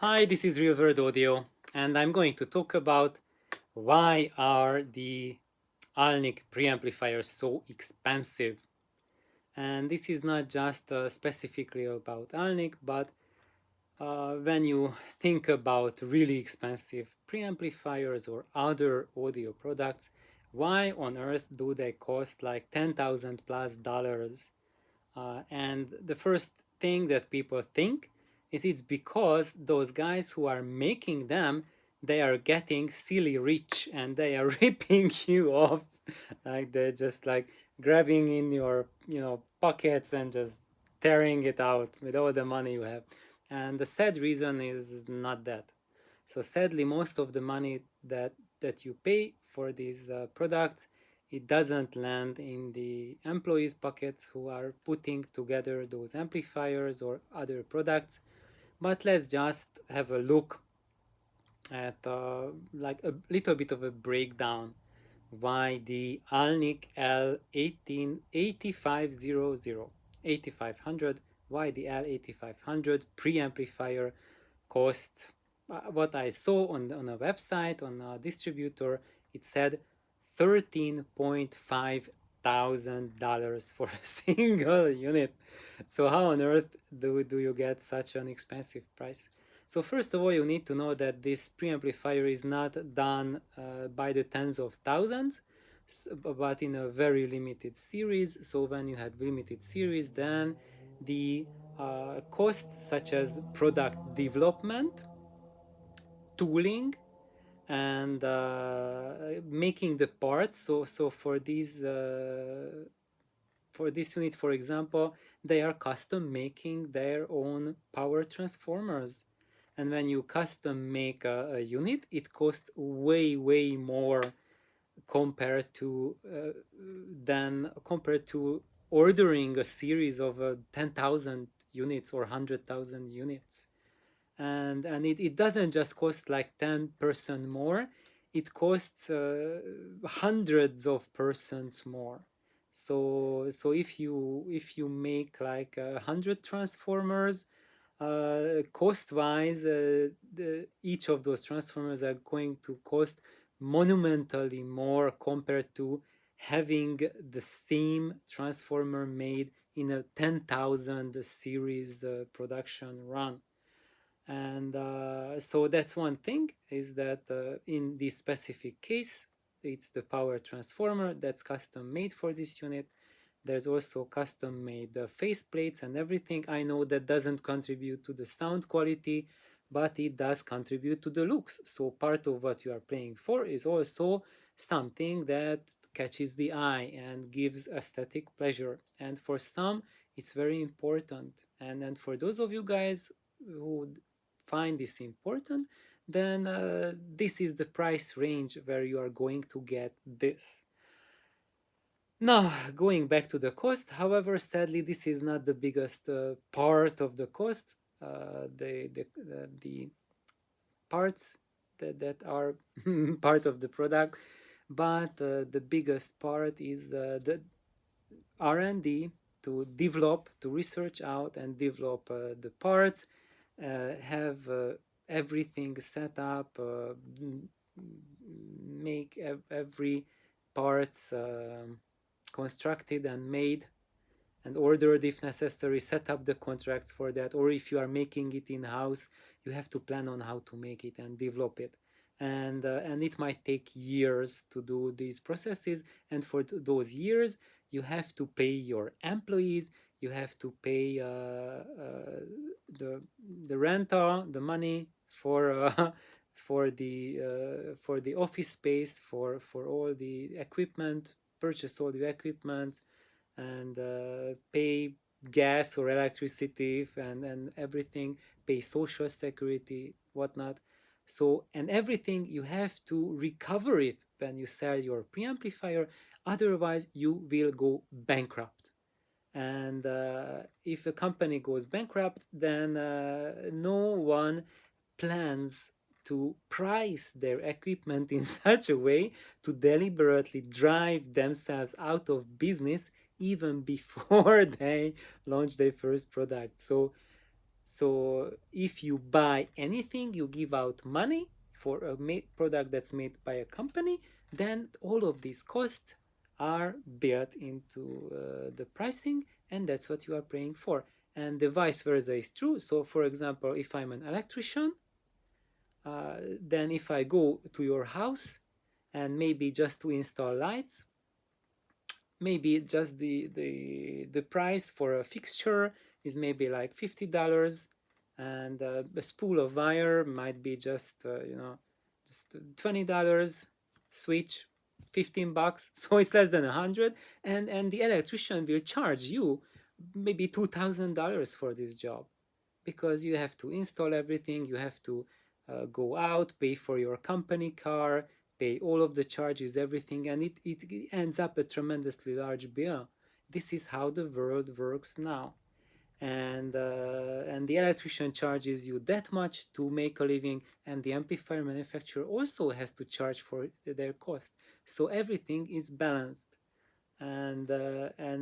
Hi, this is Real World Audio, and I'm going to talk about why are the Allnic preamplifiers so expensive. And this is not just specifically about Allnic, but when you think about really expensive preamplifiers or other audio products, why on earth do they cost like 10,000 plus dollars? And the first thing that people think is it's because those guys who are making them, they are getting silly rich and they are ripping you off. Like they're just like grabbing in your pockets and just tearing it out with all the money you have. And the sad reason is not that. So sadly, most of the money that you pay for these products, it doesn't land in the employees' pockets who are putting together those amplifiers or other products. But let's just have a look at like a little bit of a breakdown why the Allnic L 8500 why the L8500 preamplifier costs what I saw on a website on a distributor. It said $13,500 for a single unit. So how on earth do you get such an expensive price? So first of all, you need to know that this preamplifier is not done by the tens of thousands, but in a very limited series. So when you had limited series, then the costs such as product development, tooling, and making the parts. So for this unit, for example, they are custom making their own power transformers. And when you custom make a unit, it costs way more compared to ordering a series of 10,000 units or 100,000 units. And it doesn't just cost like 10% more, it costs hundreds of persons more. So if you make like 100 transformers, cost wise, each of those transformers are going to cost monumentally more compared to having the same transformer made in a 10,000 series production run. And so that's one thing, is that in this specific case, it's the power transformer that's custom made for this unit. There's also custom made face plates and everything. I know that doesn't contribute to the sound quality, but it does contribute to the looks. So part of what you are paying for is also something that catches the eye and gives aesthetic pleasure. And for some, it's very important. And for those of you guys who find this important, then this is the price range where you are going to get this. Now, going back to the cost, however, sadly, this is not the biggest part of the cost. The parts that are part of the product, but the biggest part is the R&D to research out and develop the parts, have everything set up, make every parts constructed and made and ordered if necessary, set up the contracts for that, or if you are making it in-house, you have to plan on how to make it and develop it. And it might take years to do these processes, and for those years you have to pay your employees, you have to pay the rental, the money for for the office space, for all the equipment, purchase all the equipment, and pay gas or electricity and everything, pay social security, whatnot. So, and everything you have to recover it when you sell your preamplifier, otherwise you will go bankrupt. And if a company goes bankrupt, then no one plans to price their equipment in such a way to deliberately drive themselves out of business even before they launch their first product. So if you buy anything, you give out money for a product that's made by a company, then all of these costs are built into the pricing, and that's what you are paying for. And the vice versa is true. So, for example, if I'm an electrician, then if I go to your house and maybe just to install lights, maybe just the price for a fixture is maybe like $50, and a spool of wire might be just just $20, switch $15, so it's less than 100, and the electrician will charge you maybe $2,000 for this job, because you have to install everything, you have to go out, pay for your company car, pay all of the charges, everything, and it ends up a tremendously large bill. This is how the world works now. And the electrician charges you that much to make a living, and the amplifier manufacturer also has to charge for their cost. So everything is balanced, and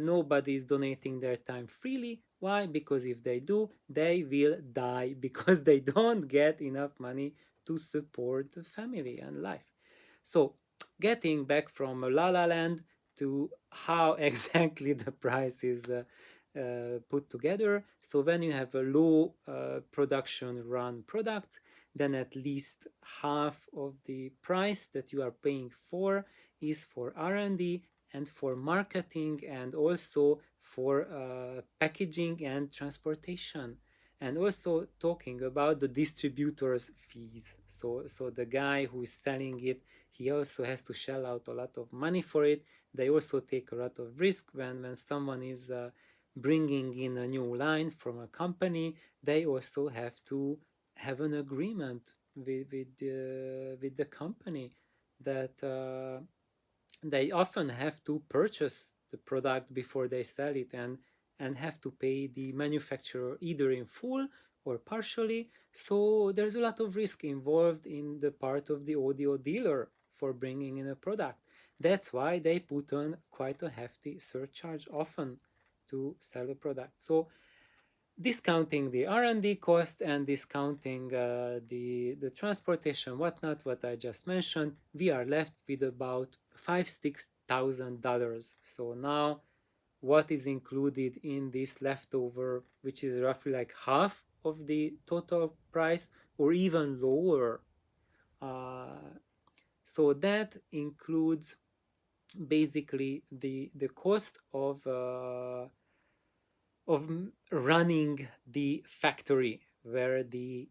nobody is donating their time freely. Why? Because if they do, they will die because they don't get enough money to support the family and life. So, getting back from La La Land to how exactly the price is put together. So, when you have a low production run product, then at least half of the price that you are paying for is for R&D and for marketing, and also for packaging and transportation, and also talking about the distributors fees. So the guy who is selling it, he also has to shell out a lot of money for it. They also take a lot of risk when someone is bringing in a new line from a company. They also have to have an agreement with the company that they often have to purchase the product before they sell it, and have to pay the manufacturer either in full or partially. So there's a lot of risk involved in the part of the audio dealer for bringing in a product. That's why they put on quite a hefty surcharge often to sell a product. So discounting the R&D cost and discounting the transportation, whatnot, what I just mentioned, we are left with about $5,000-6,000. So now, what is included in this leftover, which is roughly like half of the total price, or even lower? Uh, so that includes basically the cost of running the factory where the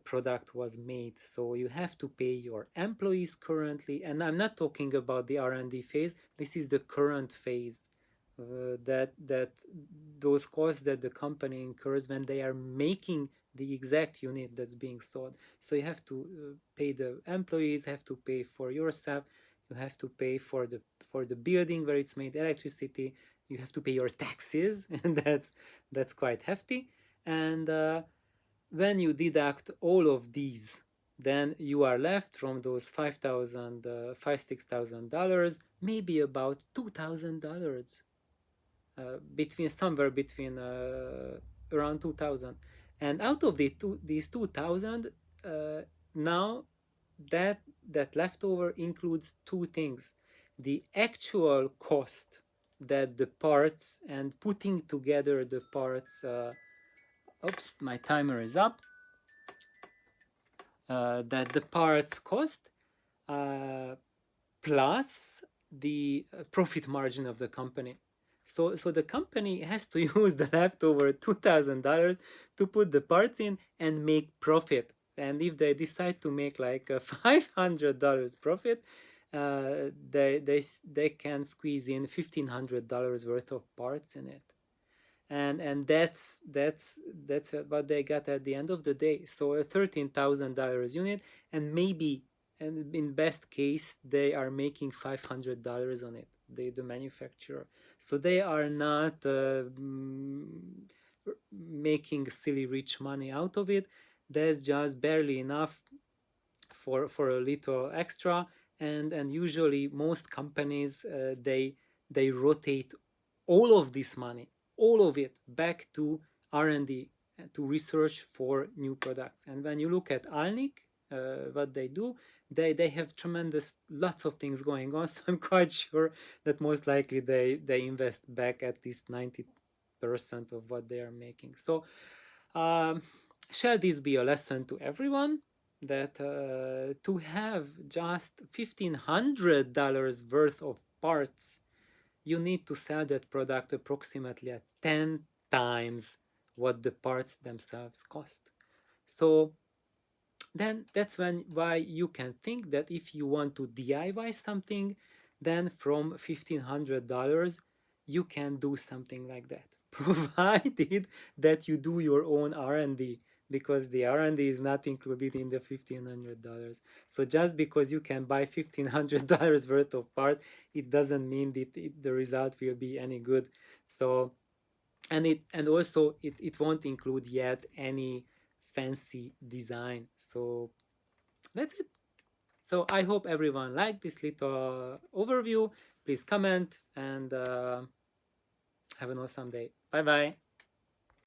product was made. So you have to pay your employees currently, and I'm not talking about the R&D phase. This is the current phase, that those costs that the company incurs when they are making the exact unit that's being sold. So you have to pay the employees, have to pay for yourself, you have to pay for the building where it's made, electricity, you have to pay your taxes, and that's quite hefty. And when you deduct all of these, then you are left from those 5,000, $6,000, maybe about $2,000, between somewhere between around 2,000. And out of these 2,000, now that leftover includes two things: the actual cost that the parts and putting together the parts. Oops, my timer is up. That the parts cost, uh, plus the profit margin of the company. So the company has to use the leftover $2,000 to put the parts in and make profit. And if they decide to make like a $500 profit, they can squeeze in $1,500 worth of parts in it. And that's what they got at the end of the day. So a $13,000 unit, and maybe, and in best case, they are making $500 on it, the manufacturer. So they are not making silly rich money out of it. There's just barely enough for a little extra. And usually most companies, they rotate all of this money, all of it, back to R&D, to research for new products. And when you look at Allnic, what they do, they have tremendous lots of things going on. So I'm quite sure that most likely they invest back at least 90% of what they are making. So um, shall this be a lesson to everyone that to have just $1,500 worth of parts, you need to sell that product approximately at 10 times what the parts themselves cost. So then that's why you can think that if you want to DIY something, then from $1,500 you can do something like that, provided that you do your own R&D, because the R&D is not included in the $1,500. So just because you can buy $1,500 worth of parts, it doesn't mean that the result will be any good. So and also it won't include yet any fancy design. So that's it. So I hope everyone liked this little overview. Please comment and have an awesome day. Bye bye.